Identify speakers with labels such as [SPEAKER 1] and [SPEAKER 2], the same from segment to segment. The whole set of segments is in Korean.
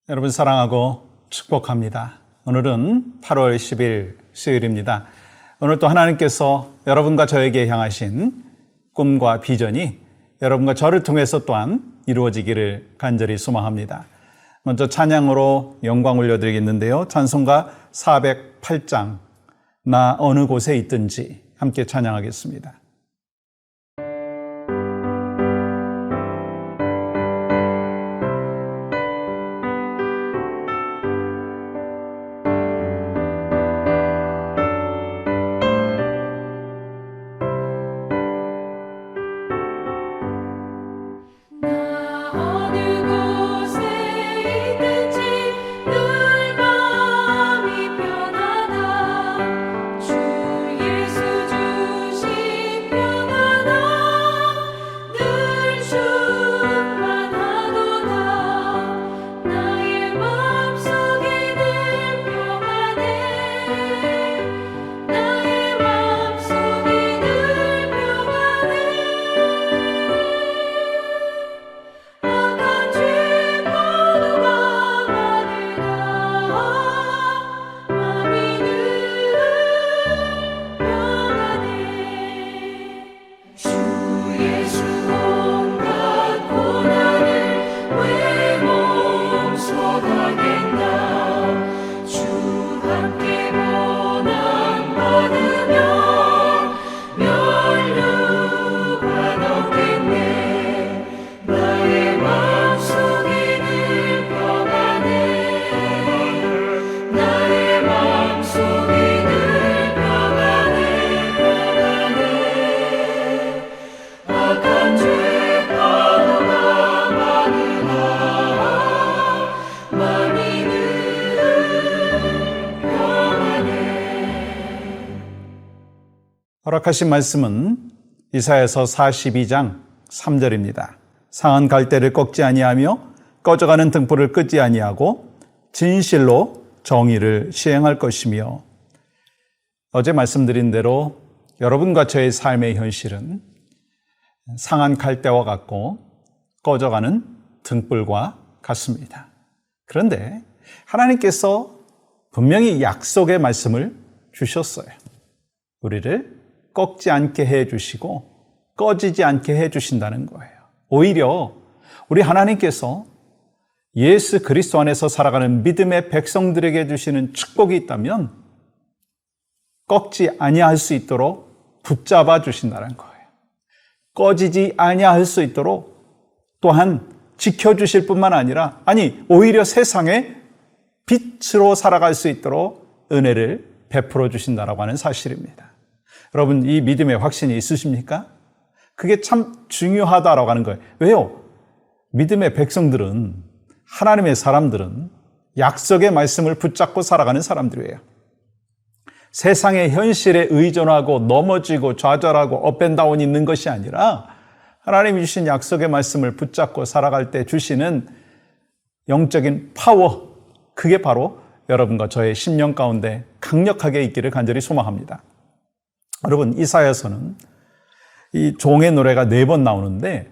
[SPEAKER 1] 여러분 사랑하고 축복합니다. 오늘은 8월 10일 수요일입니다. 오늘 또 하나님께서 여러분과 저에게 향하신 꿈과 비전이 여러분과 저를 통해서 또한 이루어지기를 간절히 소망합니다. 먼저 찬양으로 영광 올려드리겠는데요. 찬송가 408장 나 어느 곳에 있든지 함께 찬양하겠습니다. 허락하신 말씀은 이사야서 42장 3절입니다. 상한 갈대를 꺾지 아니하며 꺼져가는 등불을 끄지 아니하고 진실로 정의를 시행할 것이며. 어제 말씀드린 대로 여러분과 저의 삶의 현실은 상한 갈대와 같고 꺼져가는 등불과 같습니다. 그런데 하나님께서 분명히 약속의 말씀을 주셨어요. 우리를 꺾지 않게 해주시고 꺼지지 않게 해주신다는 거예요. 오히려 우리 하나님께서 예수 그리스도 안에서 살아가는 믿음의 백성들에게 주시는 축복이 있다면 꺾지 아니할 수 있도록 붙잡아 주신다는 거예요. 꺼지지 아니할 수 있도록 또한 지켜주실 뿐만 아니라 오히려 세상에 빛으로 살아갈 수 있도록 은혜를 베풀어 주신다라고 하는 사실입니다. 여러분, 이 믿음의 확신이 있으십니까? 그게 참 중요하다라고 하는 거예요. 왜요? 믿음의 백성들은, 하나님의 사람들은 약속의 말씀을 붙잡고 살아가는 사람들이에요. 세상의 현실에 의존하고 넘어지고 좌절하고 업앤다운이 있는 것이 아니라 하나님이 주신 약속의 말씀을 붙잡고 살아갈 때 주시는 영적인 파워, 그게 바로 여러분과 저의 심령 가운데 강력하게 있기를 간절히 소망합니다. 여러분, 이사야서는 이 종의 노래가 4번 나오는데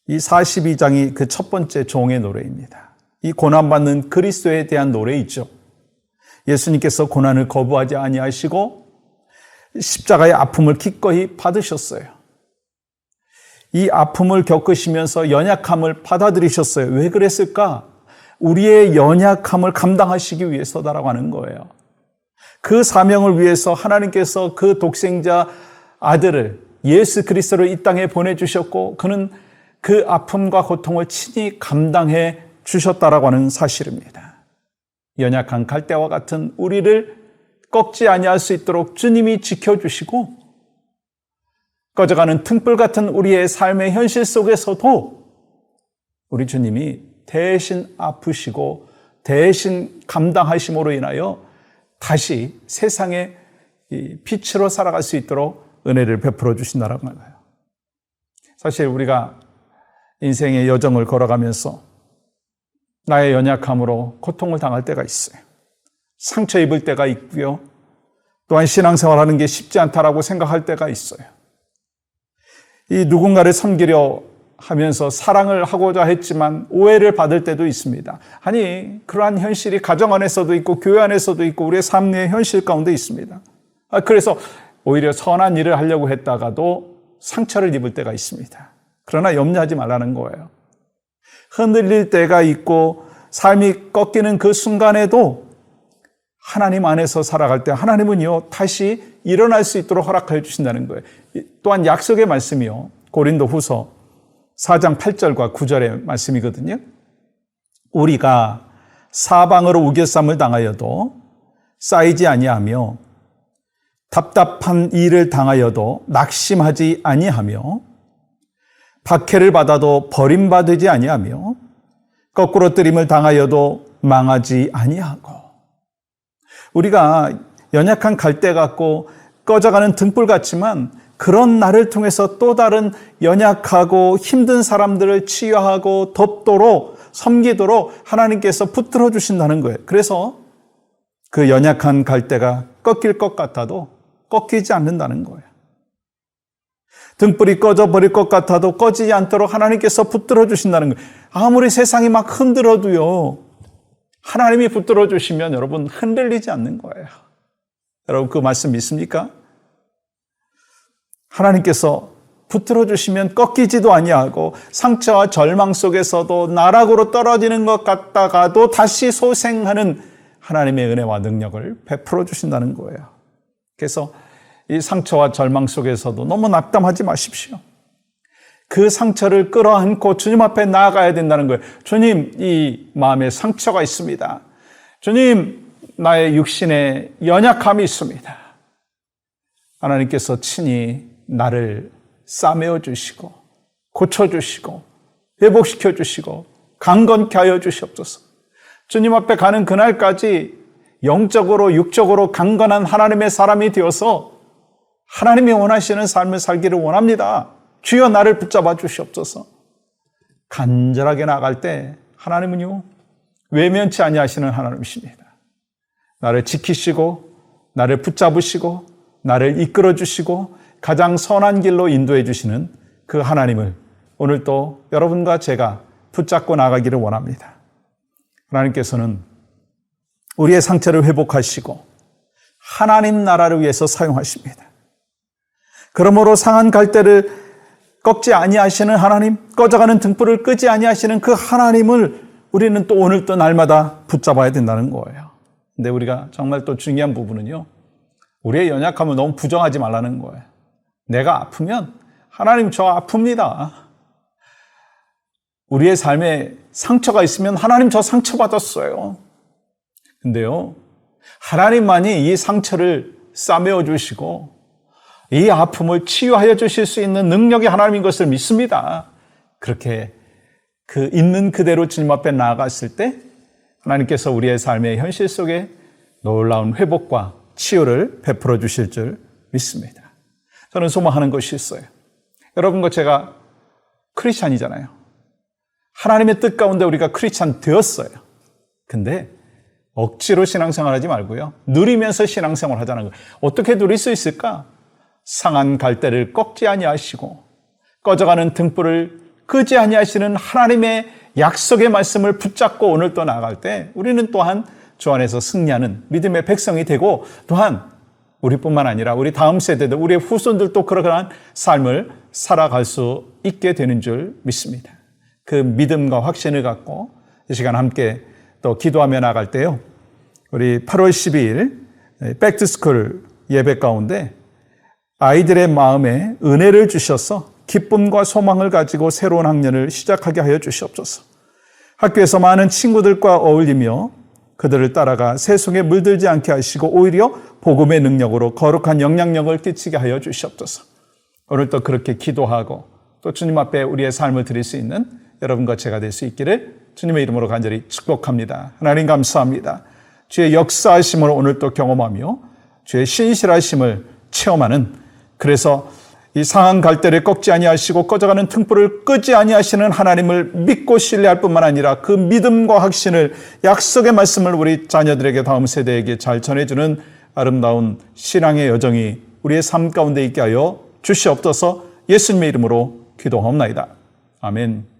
[SPEAKER 1] 이 42장이 그 첫 번째 종의 노래입니다. 이 고난받는 그리스도에 대한 노래이죠. 예수님께서 고난을 거부하지 아니하시고 십자가의 아픔을 기꺼이 받으셨어요. 이 아픔을 겪으시면서 연약함을 받아들이셨어요. 왜 그랬을까? 우리의 연약함을 감당하시기 위해서다라고 하는 거예요. 그 사명을 위해서 하나님께서 그 독생자 아들을, 예수 그리스도를 이 땅에 보내주셨고 그는 그 아픔과 고통을 친히 감당해 주셨다라고 하는 사실입니다. 연약한 갈대와 같은 우리를 꺾지 아니할 수 있도록 주님이 지켜주시고 꺼져가는 등불 같은 우리의 삶의 현실 속에서도 우리 주님이 대신 아프시고 대신 감당하심으로 인하여 다시 세상의 빛으로 살아갈 수 있도록 은혜를 베풀어 주신다는 거예요. 사실 우리가 인생의 여정을 걸어가면서 나의 연약함으로 고통을 당할 때가 있어요. 상처 입을 때가 있고요. 또한 신앙생활하는 게 쉽지 않다라고 생각할 때가 있어요. 이 누군가를 섬기려 하면서 사랑을 하고자 했지만 오해를 받을 때도 있습니다. 아니, 그러한 현실이 가정 안에서도 있고 교회 안에서도 있고 우리의 삶의 현실 가운데 있습니다. 그래서 오히려 선한 일을 하려고 했다가도 상처를 입을 때가 있습니다. 그러나 염려하지 말라는 거예요. 흔들릴 때가 있고 삶이 꺾이는 그 순간에도 하나님 안에서 살아갈 때 하나님은요, 다시 일어날 수 있도록 허락하여 주신다는 거예요. 또한 약속의 말씀이요, 고린도 후서 4장 8절과 9절의 말씀이거든요. 우리가 사방으로 우겨쌈을 당하여도 쌓이지 아니하며 답답한 일을 당하여도 낙심하지 아니하며 박해를 받아도 버림받지 아니하며 거꾸로 뜨림을 당하여도 망하지 아니하고, 우리가 연약한 갈대 같고 꺼져가는 등불 같지만 그런 나를 통해서 또 다른 연약하고 힘든 사람들을 치유하고 돕도록 섬기도록 하나님께서 붙들어 주신다는 거예요. 그래서 그 연약한 갈대가 꺾일 것 같아도 꺾이지 않는다는 거예요. 등불이 꺼져버릴 것 같아도 꺼지지 않도록 하나님께서 붙들어 주신다는 거예요. 아무리 세상이 막 흔들어도요, 하나님이 붙들어 주시면 여러분 흔들리지 않는 거예요. 여러분 그 말씀 믿습니까? 하나님께서 붙들어 주시면 꺾이지도 아니하고 상처와 절망 속에서도 나락으로 떨어지는 것 같다가도 다시 소생하는 하나님의 은혜와 능력을 베풀어 주신다는 거예요. 그래서 이 상처와 절망 속에서도 너무 낙담하지 마십시오. 그 상처를 끌어안고 주님 앞에 나아가야 된다는 거예요. 주님, 이 마음에 상처가 있습니다. 주님, 나의 육신에 연약함이 있습니다. 하나님께서 친히 나를 싸매어 주시고 고쳐주시고 회복시켜 주시고 강건케 하여 주시옵소서. 주님 앞에 가는 그날까지 영적으로 육적으로 강건한 하나님의 사람이 되어서 하나님이 원하시는 삶을 살기를 원합니다. 주여 나를 붙잡아 주시옵소서. 간절하게 나아갈 때 하나님은요, 외면치 아니하시는 하나님이십니다. 나를 지키시고 나를 붙잡으시고 나를 이끌어 주시고 가장 선한 길로 인도해 주시는 그 하나님을 오늘 또 여러분과 제가 붙잡고 나가기를 원합니다. 하나님께서는 우리의 상처를 회복하시고 하나님 나라를 위해서 사용하십니다. 그러므로 상한 갈대를 꺾지 아니하시는 하나님, 꺼져가는 등불을 끄지 아니하시는 그 하나님을 우리는 또 오늘 또 날마다 붙잡아야 된다는 거예요. 근데 우리가 정말 또 중요한 부분은요, 우리의 연약함을 너무 부정하지 말라는 거예요. 내가 아프면 하나님 저 아픕니다. 우리의 삶에 상처가 있으면 하나님 저 상처받았어요. 근데요, 하나님만이 이 상처를 싸매어 주시고 이 아픔을 치유하여 주실 수 있는 능력이 하나님인 것을 믿습니다. 그렇게 그 있는 그대로 주님 앞에 나아갔을 때 하나님께서 우리의 삶의 현실 속에 놀라운 회복과 치유를 베풀어 주실 줄 믿습니다. 저는 소망하는 것이 있어요. 여러분과 제가 크리스찬이잖아요. 하나님의 뜻 가운데 우리가 크리스찬 되었어요. 근데 억지로 신앙생활 하지 말고요, 누리면서 신앙생활 하자는 거예요. 어떻게 누릴 수 있을까? 상한 갈대를 꺾지 아니하시고 꺼져가는 등불을 끄지 아니하시는 하나님의 약속의 말씀을 붙잡고 오늘 또 나아갈 때 우리는 또한 주 안에서 승리하는 믿음의 백성이 되고, 또한 우리뿐만 아니라 우리 다음 세대들, 우리의 후손들도 그러한 삶을 살아갈 수 있게 되는 줄 믿습니다. 그 믿음과 확신을 갖고 이 시간 함께 또 기도하며 나갈 때요, 우리 8월 12일 백투스쿨 예배 가운데 아이들의 마음에 은혜를 주셔서 기쁨과 소망을 가지고 새로운 학년을 시작하게 하여 주시옵소서. 학교에서 많은 친구들과 어울리며 그들을 따라가 세속에 물들지 않게 하시고 오히려 복음의 능력으로 거룩한 영향력을 끼치게 하여 주시옵소서. 오늘 또 그렇게 기도하고 또 주님 앞에 우리의 삶을 드릴 수 있는 여러분과 제가 될 수 있기를 주님의 이름으로 간절히 축복합니다. 하나님 감사합니다. 주의 역사하심을 오늘 또 경험하며 주의 신실하심을 체험하는, 그래서 이 상한 갈대를 꺾지 아니하시고 꺼져가는 등불을 끄지 아니하시는 하나님을 믿고 신뢰할 뿐만 아니라 그 믿음과 확신을, 약속의 말씀을 우리 자녀들에게, 다음 세대에게 잘 전해주는 아름다운 신앙의 여정이 우리의 삶 가운데 있게 하여 주시옵소서. 예수님의 이름으로 기도하옵나이다. 아멘.